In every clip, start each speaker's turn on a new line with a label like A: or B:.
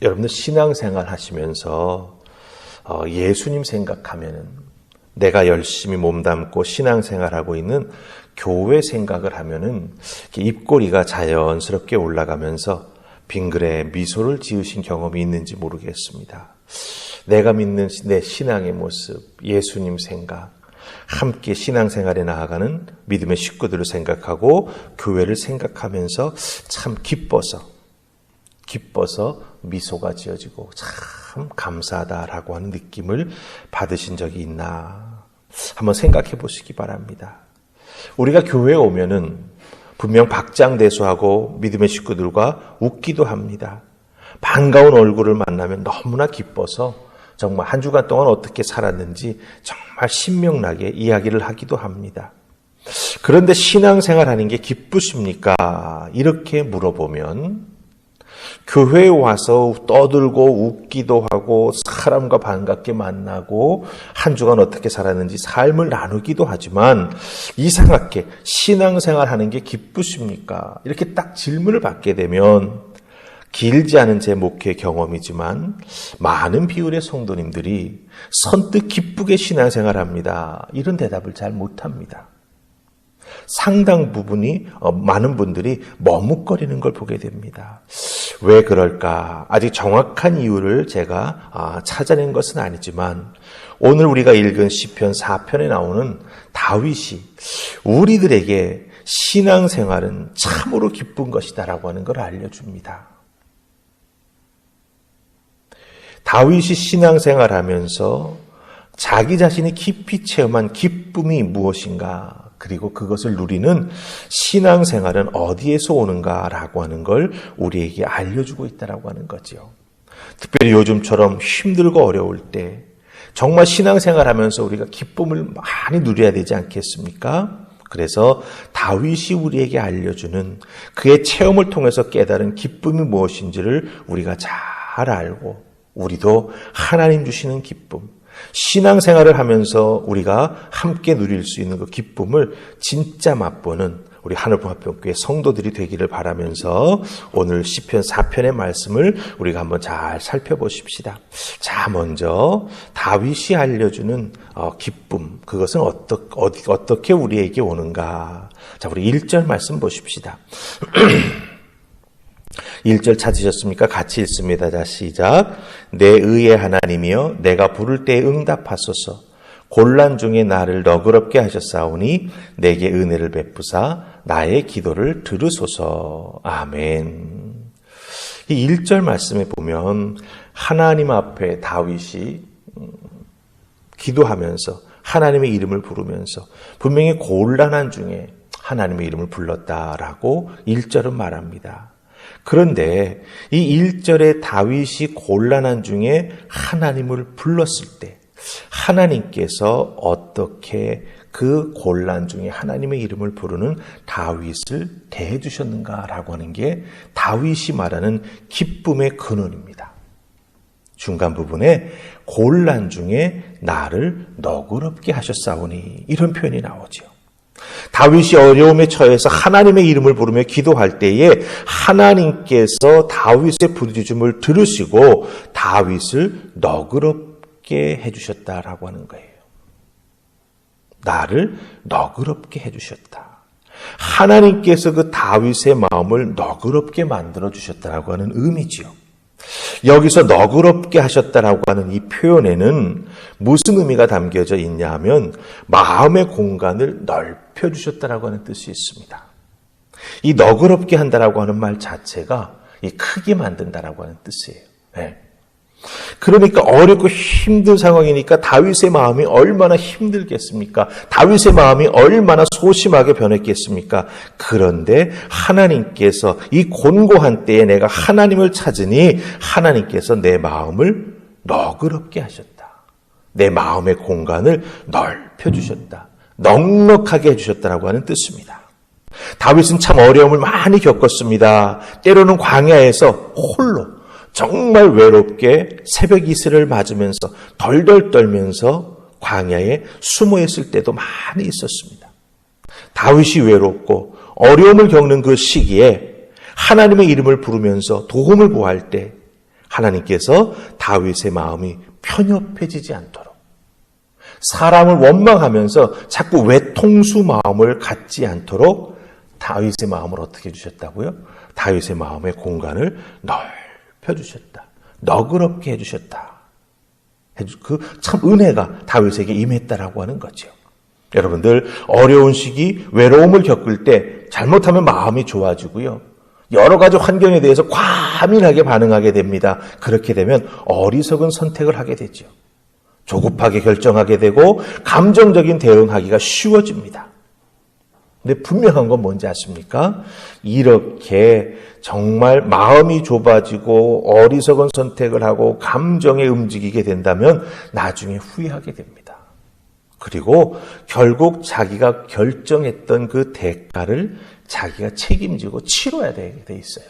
A: 여러분들 신앙생활 하시면서 예수님 생각하면은 내가 열심히 몸담고 신앙생활하고 있는 교회 생각을 하면은 입꼬리가 자연스럽게 올라가면서 빙그레 미소를 지으신 경험이 있는지 모르겠습니다. 내가 믿는 내 신앙의 모습, 예수님 생각, 함께 신앙생활에 나아가는 믿음의 식구들을 생각하고 교회를 생각하면서 참 기뻐서 미소가 지어지고 참 감사하다라고 하는 느낌을 받으신 적이 있나 한번 생각해 보시기 바랍니다. 우리가 교회에 오면은 분명 박장대소하고 믿음의 식구들과 웃기도 합니다. 반가운 얼굴을 만나면 너무나 기뻐서 정말 한 주간 동안 어떻게 살았는지 정말 신명나게 이야기를 하기도 합니다. 그런데 신앙생활하는 게 기쁘십니까? 이렇게 물어보면 교회에 와서 떠들고 웃기도 하고 사람과 반갑게 만나고 한 주간 어떻게 살았는지 삶을 나누기도 하지만 이상하게 신앙생활하는 게 기쁘십니까? 이렇게 딱 질문을 받게 되면 길지 않은 제 목회 경험이지만 많은 비율의 성도님들이 선뜻 기쁘게 신앙생활합니다. 이런 대답을 잘 못합니다. 상당 부분이 많은 분들이 머뭇거리는 걸 보게 됩니다. 왜 그럴까? 아직 정확한 이유를 제가 찾아낸 것은 아니지만 오늘 우리가 읽은 시편 4편에 나오는 다윗이 우리들에게 신앙생활은 참으로 기쁜 것이다라고 하는 걸 알려줍니다. 다윗이 신앙생활하면서 자기 자신이 깊이 체험한 기쁨이 무엇인가, 그리고 그것을 누리는 신앙생활은 어디에서 오는가라고 하는 걸 우리에게 알려주고 있다라고 하는 거죠. 특별히 요즘처럼 힘들고 어려울 때 정말 신앙생활하면서 우리가 기쁨을 많이 누려야 되지 않겠습니까? 그래서 다윗이 우리에게 알려주는 그의 체험을 통해서 깨달은 기쁨이 무엇인지를 우리가 잘 알고 우리도 하나님 주시는 기쁨, 신앙생활을 하면서 우리가 함께 누릴 수 있는 그 기쁨을 진짜 맛보는 우리 하늘봉합병교회 성도들이 되기를 바라면서 오늘 시편 4편의 말씀을 우리가 한번 잘 살펴보십시다. 자, 먼저 다윗이 알려주는 기쁨, 그것은 어떻게 우리에게 오는가. 자, 우리 1절 말씀 보십시다. 1절 찾으셨습니까? 같이 읽습니다. 자, 시작. 내 의의 하나님이여 내가 부를 때에 응답하소서. 곤란 중에 나를 너그럽게 하셨사오니 내게 은혜를 베푸사 나의 기도를 들으소서. 아멘. 이 1절 말씀에 보면 하나님 앞에 다윗이 기도하면서 하나님의 이름을 부르면서 분명히 곤란한 중에 하나님의 이름을 불렀다라고 1절은 말합니다. 그런데 이 1절에 다윗이 곤란한 중에 하나님을 불렀을 때 하나님께서 어떻게 그 곤란 중에 하나님의 이름을 부르는 다윗을 대해 주셨는가라고 하는 게 다윗이 말하는 기쁨의 근원입니다. 중간 부분에 곤란 중에 나를 너그럽게 하셨사오니 이런 표현이 나오죠. 다윗이 어려움에 처해서 하나님의 이름을 부르며 기도할 때에 하나님께서 다윗의 부르짖음을 들으시고 다윗을 너그럽게 해주셨다라고 하는 거예요. 나를 너그럽게 해주셨다. 하나님께서 그 다윗의 마음을 너그럽게 만들어 주셨다라고 하는 의미지요. 여기서 너그럽게 하셨다라고 하는 이 표현에는 무슨 의미가 담겨져 있냐 하면 마음의 공간을 넓혀주셨다라고 하는 뜻이 있습니다. 이 너그럽게 한다라고 하는 말 자체가 이 크게 만든다라고 하는 뜻이에요. 네. 그러니까 어렵고 힘든 상황이니까 다윗의 마음이 얼마나 힘들겠습니까? 다윗의 마음이 얼마나 소심하게 변했겠습니까? 그런데 하나님께서 이 곤고한 때에 내가 하나님을 찾으니 하나님께서 내 마음을 너그럽게 하셨다. 내 마음의 공간을 넓혀주셨다. 넉넉하게 해주셨다라고 하는 뜻입니다. 다윗은 참 어려움을 많이 겪었습니다. 때로는 광야에서 홀로 정말 외롭게 새벽 이슬을 맞으면서 덜덜 떨면서 광야에 숨어 있을 때도 많이 있었습니다. 다윗이 외롭고 어려움을 겪는 그 시기에 하나님의 이름을 부르면서 도움을 구할 때 하나님께서 다윗의 마음이 편협해지지 않도록, 사람을 원망하면서 자꾸 외통수 마음을 갖지 않도록 다윗의 마음을 어떻게 해주셨다고요? 다윗의 마음의 공간을 넓혀주셨다. 너그럽게 해주셨다. 그 참 은혜가 다윗에게 임했다라고 하는 거죠. 여러분들, 어려운 시기, 외로움을 겪을 때 잘못하면 마음이 좋아지고요. 여러 가지 환경에 대해서 과민하게 반응하게 됩니다. 그렇게 되면 어리석은 선택을 하게 되죠. 조급하게 결정하게 되고 감정적인 대응하기가 쉬워집니다. 근데 분명한 건 뭔지 아십니까? 이렇게 정말 마음이 좁아지고 어리석은 선택을 하고 감정에 움직이게 된다면 나중에 후회하게 됩니다. 그리고 결국 자기가 결정했던 그 대가를 자기가 책임지고 치러야 되게 돼 있어요.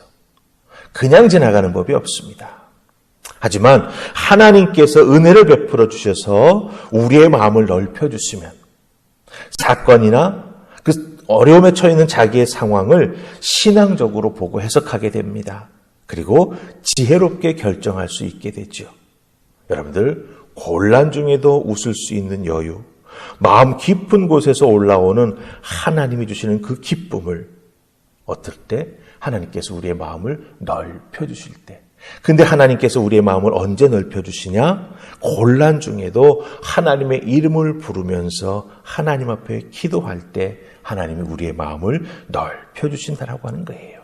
A: 그냥 지나가는 법이 없습니다. 하지만 하나님께서 은혜를 베풀어 주셔서 우리의 마음을 넓혀주시면 사건이나 그 어려움에 처해 있는 자기의 상황을 신앙적으로 보고 해석하게 됩니다. 그리고 지혜롭게 결정할 수 있게 되죠. 여러분들, 곤란 중에도 웃을 수 있는 여유, 마음 깊은 곳에서 올라오는 하나님이 주시는 그 기쁨을 어떨 때? 하나님께서 우리의 마음을 넓혀주실 때. 근데 하나님께서 우리의 마음을 언제 넓혀주시냐? 곤란 중에도 하나님의 이름을 부르면서 하나님 앞에 기도할 때 하나님이 우리의 마음을 넓혀주신다라고 하는 거예요.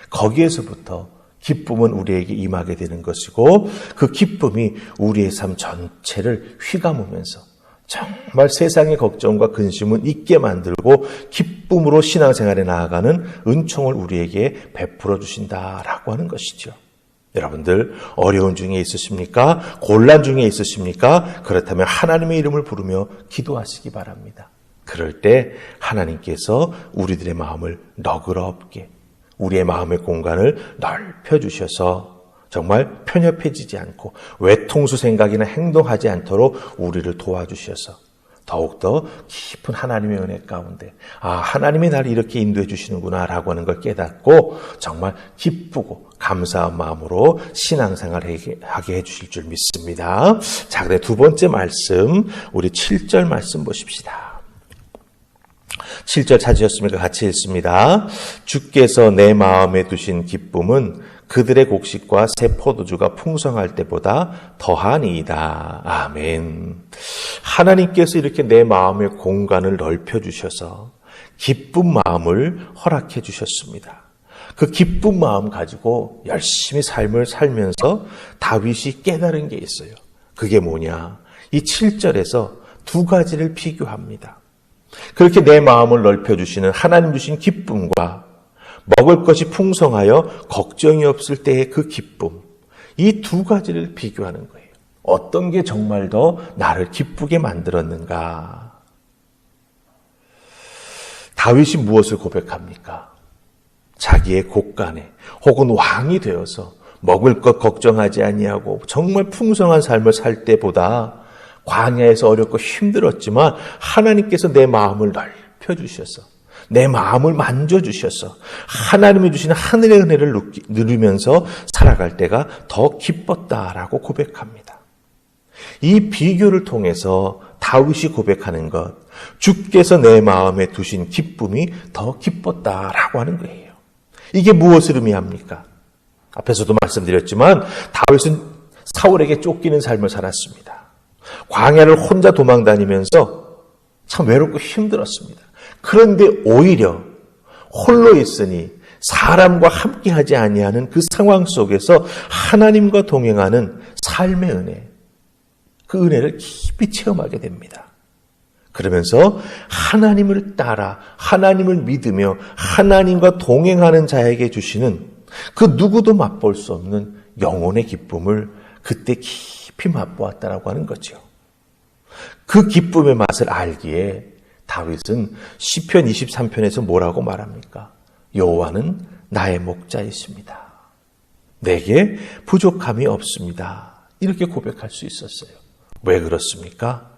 A: 거기에서부터 기쁨은 우리에게 임하게 되는 것이고 그 기쁨이 우리의 삶 전체를 휘감으면서 정말 세상의 걱정과 근심은 잊게 만들고 기쁨으로 신앙생활에 나아가는 은총을 우리에게 베풀어 주신다라고 하는 것이죠. 여러분들, 어려운 중에 있으십니까? 곤란 중에 있으십니까? 그렇다면 하나님의 이름을 부르며 기도하시기 바랍니다. 그럴 때 하나님께서 우리들의 마음을 너그럽게, 우리의 마음의 공간을 넓혀주셔서 정말 편협해지지 않고 외통수 생각이나 행동하지 않도록 우리를 도와주셔서 더욱더 깊은 하나님의 은혜 가운데 하나님이 나를 이렇게 인도해 주시는구나 라고 하는 걸 깨닫고 정말 기쁘고 감사한 마음으로 신앙생활을 하게 해주실 줄 믿습니다. 자, 그래 두 번째 말씀, 우리 7절 말씀 보십시다. 7절 찾으셨습니까? 같이 읽습니다. 주께서 내 마음에 두신 기쁨은 그들의 곡식과 새 포도주가 풍성할 때보다 더하니이다. 아멘. 하나님께서 이렇게 내 마음의 공간을 넓혀주셔서 기쁜 마음을 허락해 주셨습니다. 그 기쁜 마음 가지고 열심히 삶을 살면서 다윗이 깨달은 게 있어요. 그게 뭐냐? 이 7절에서 두 가지를 비교합니다. 그렇게 내 마음을 넓혀주시는 하나님 주신 기쁨과 먹을 것이 풍성하여 걱정이 없을 때의 그 기쁨, 이 두 가지를 비교하는 거예요. 어떤 게 정말 더 나를 기쁘게 만들었는가? 다윗이 무엇을 고백합니까? 자기의 곳간에 혹은 왕이 되어서 먹을 것 걱정하지 아니하고 정말 풍성한 삶을 살 때보다 광야에서 어렵고 힘들었지만 하나님께서 내 마음을 넓혀주셔서 내 마음을 만져주셔서 하나님이 주시는 하늘의 은혜를 누리면서 살아갈 때가 더 기뻤다라고 고백합니다. 이 비교를 통해서 다윗이 고백하는 것, 주께서 내 마음에 두신 기쁨이 더 기뻤다라고 하는 거예요. 이게 무엇을 의미합니까? 앞에서도 말씀드렸지만 다윗은 사울에게 쫓기는 삶을 살았습니다. 광야를 혼자 도망다니면서 참 외롭고 힘들었습니다. 그런데 오히려 홀로 있으니 사람과 함께하지 아니하는 그 상황 속에서 하나님과 동행하는 삶의 은혜, 그 은혜를 깊이 체험하게 됩니다. 그러면서 하나님을 따라 하나님을 믿으며 하나님과 동행하는 자에게 주시는 그 누구도 맛볼 수 없는 영혼의 기쁨을 그때 깊이 맛보았다라고 하는 거죠. 그 기쁨의 맛을 알기에 다윗은 시편 23편에서 뭐라고 말합니까? 여호와는 나의 목자이십니다. 내게 부족함이 없습니다. 이렇게 고백할 수 있었어요. 왜 그렇습니까?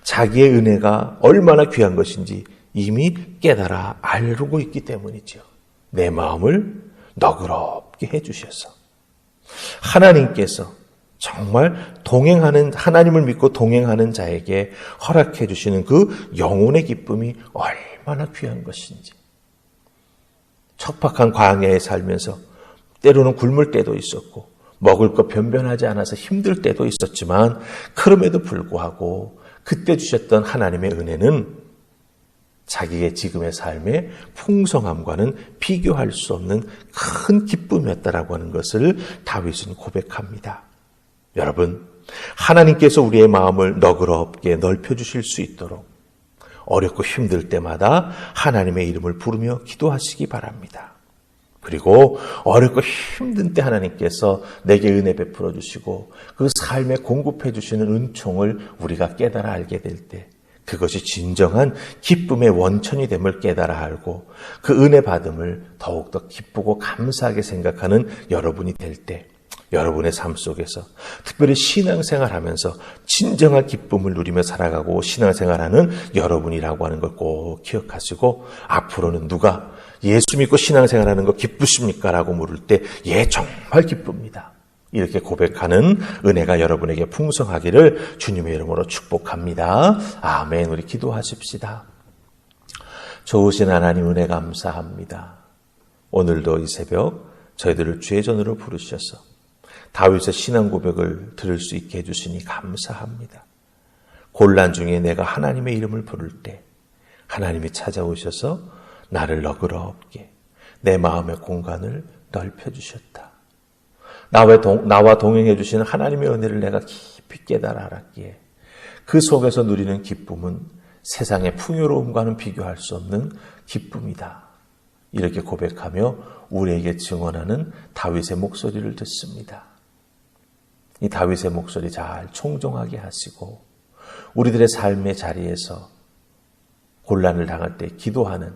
A: 자기의 은혜가 얼마나 귀한 것인지 이미 깨달아 알고 있기 때문이죠. 내 마음을 너그럽게 해주셔서 하나님께서 정말 하나님을 믿고 동행하는 자에게 허락해 주시는 그 영혼의 기쁨이 얼마나 귀한 것인지. 척박한 광야에 살면서 때로는 굶을 때도 있었고 먹을 것 변변하지 않아서 힘들 때도 있었지만 그럼에도 불구하고 그때 주셨던 하나님의 은혜는 자기의 지금의 삶의 풍성함과는 비교할 수 없는 큰 기쁨이었다라고 하는 것을 다윗은 고백합니다. 여러분, 하나님께서 우리의 마음을 너그럽게 넓혀주실 수 있도록 어렵고 힘들 때마다 하나님의 이름을 부르며 기도하시기 바랍니다. 그리고 어렵고 힘든 때 하나님께서 내게 은혜 베풀어 주시고 그 삶에 공급해 주시는 은총을 우리가 깨달아 알게 될 때 그것이 진정한 기쁨의 원천이 됨을 깨달아 알고 그 은혜 받음을 더욱더 기쁘고 감사하게 생각하는 여러분이 될 때 여러분의 삶 속에서 특별히 신앙생활하면서 진정한 기쁨을 누리며 살아가고 신앙생활하는 여러분이라고 하는 걸 꼭 기억하시고 앞으로는 누가 예수 믿고 신앙생활하는 거 기쁘십니까? 라고 물을 때 예, 정말 기쁩니다. 이렇게 고백하는 은혜가 여러분에게 풍성하기를 주님의 이름으로 축복합니다. 아멘. 우리 기도하십시다. 좋으신 하나님 은혜 감사합니다. 오늘도 이 새벽 저희들을 주의 전으로 부르셔서 다윗의 신앙 고백을 들을 수 있게 해주시니 감사합니다. 곤란 중에 내가 하나님의 이름을 부를 때 하나님이 찾아오셔서 나를 너그럽게 내 마음의 공간을 넓혀주셨다. 나와 동행해 주시는 하나님의 은혜를 내가 깊이 깨달아 알았기에 그 속에서 누리는 기쁨은 세상의 풍요로움과는 비교할 수 없는 기쁨이다. 이렇게 고백하며 우리에게 증언하는 다윗의 목소리를 듣습니다. 이 다윗의 목소리 잘 청종하게 하시고 우리들의 삶의 자리에서 곤란을 당할 때 기도하는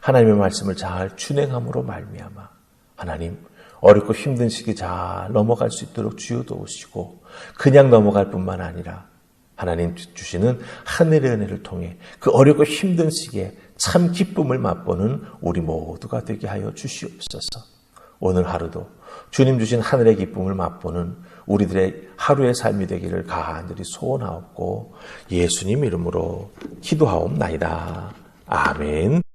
A: 하나님의 말씀을 잘 준행함으로 말미암아 하나님 어렵고 힘든 시기 잘 넘어갈 수 있도록 주여 도우시고 그냥 넘어갈 뿐만 아니라 하나님 주시는 하늘의 은혜를 통해 그 어렵고 힘든 시기에 참 기쁨을 맛보는 우리 모두가 되게 하여 주시옵소서. 오늘 하루도 주님 주신 하늘의 기쁨을 맛보는 우리들의 하루의 삶이 되기를 간절히 소원하옵고 예수님 이름으로 기도하옵나이다. 아멘.